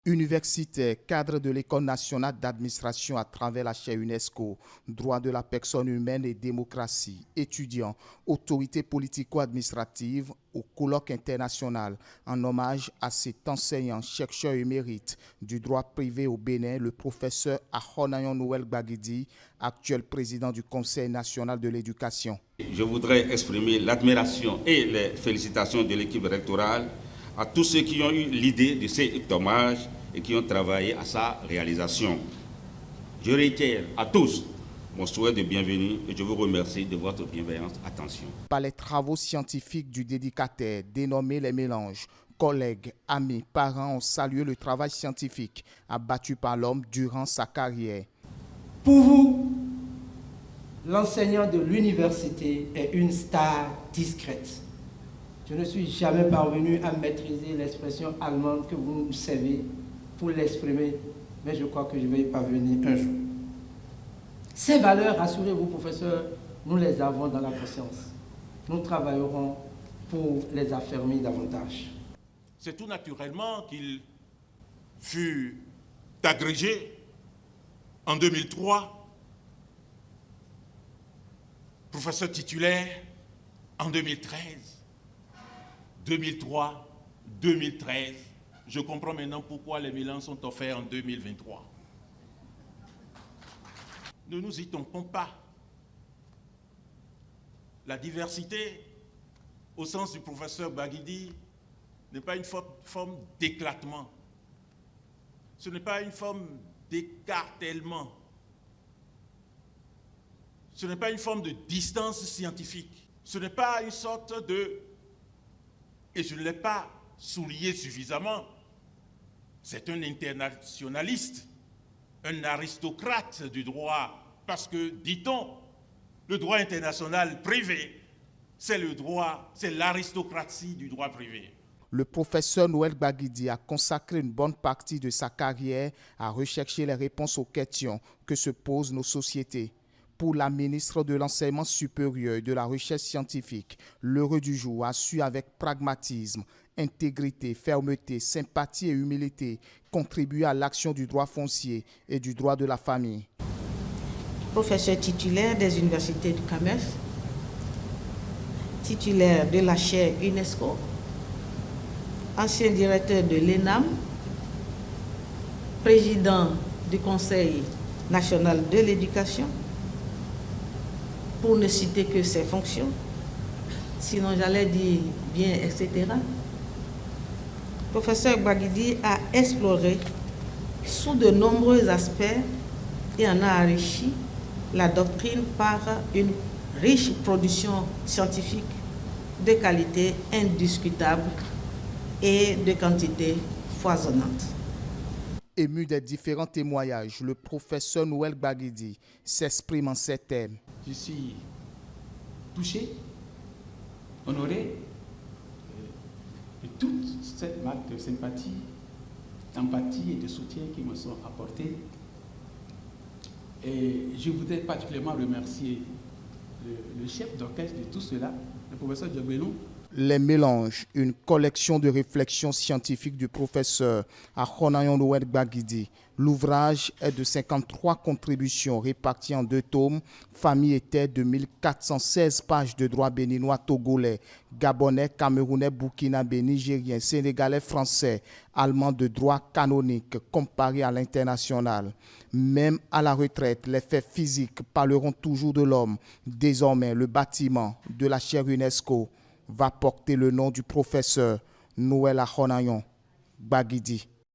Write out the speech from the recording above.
Universitaire, cadre de l'École nationale d'administration à travers la chaire UNESCO, droits de la personne humaine et démocratie, étudiants, autorités politico-administratives au colloque international en hommage à cet enseignant, chercheur émérite du droit privé au Bénin, le professeur Ahonayon Noël Gbagidi, actuel président du Conseil national de l'éducation. Je voudrais exprimer l'admiration et les félicitations de l'équipe rectorale à tous ceux qui ont eu l'idée de cet hommage et qui ont travaillé à sa réalisation. Je réitère à tous mon souhait de bienvenue et je vous remercie de votre bienveillante attention. Par les travaux scientifiques du dédicataire, dénommé Les Mélanges, collègues, amis, parents ont salué le travail scientifique abattu par l'homme durant sa carrière. Pour vous, l'enseignant de l'université est une star discrète. Je ne suis jamais parvenu à maîtriser l'expression allemande que vous savez pour l'exprimer, mais je crois que je vais y parvenir un jour. Ces valeurs, rassurez-vous, professeur, nous les avons dans la conscience. Nous travaillerons pour les affermir davantage. C'est tout naturellement qu'il fut agrégé en 2003, professeur titulaire en 2013. 2003, 2013, je comprends maintenant pourquoi les mélanges sont offerts en 2023. Ne nous y trompons pas. La diversité, au sens du professeur Gbagidi, n'est pas une forme d'éclatement. Ce n'est pas une forme d'écartèlement. Ce n'est pas une forme de distance scientifique. Ce n'est pas une sorte de... Et je ne l'ai pas souligné suffisamment. C'est un internationaliste, un aristocrate du droit, parce que, dit-on, le droit international privé, c'est le droit, c'est l'aristocratie du droit privé. Le professeur Noël Gbagidi a consacré une bonne partie de sa carrière à rechercher les réponses aux questions que se posent nos sociétés. Pour la ministre de l'Enseignement supérieur et de la Recherche scientifique, l'heureux du jour a su avec pragmatisme, intégrité, fermeté, sympathie et humilité contribuer à l'action du droit foncier et du droit de la famille. Professeur titulaire des universités du commerce, titulaire de la chaire UNESCO, ancien directeur de l'ENAM, président du Conseil national de l'éducation, pour ne citer que ses fonctions, sinon j'allais dire bien, etc. Professeur Gbagidi a exploré sous de nombreux aspects et en a enrichi la doctrine par une riche production scientifique de qualité indiscutable et de quantité foisonnante. Ému des différents témoignages, le professeur Noël Gbagidi s'exprime en ces termes. Je suis touché, honoré de toute cette marque de sympathie, d'empathie et de soutien qui me sont apportés. Et je voudrais particulièrement remercier le chef d'orchestre de tout cela, le professeur Diabelou. Les Mélanges, une collection de réflexions scientifiques du professeur Ahonayon Noël Gbagidi. L'ouvrage est de 53 contributions réparties en 2 tomes. Famille et terre de 1416 pages de droit béninois, togolais, gabonais, camerounais, burkinabé, nigérien, sénégalais, français, allemand de droit canonique comparé à l'international. Même à la retraite, les faits physiques parleront toujours de l'homme. Désormais, le bâtiment de la chaire UNESCO va porter le nom du professeur Noël Ahonayon Gbagidi.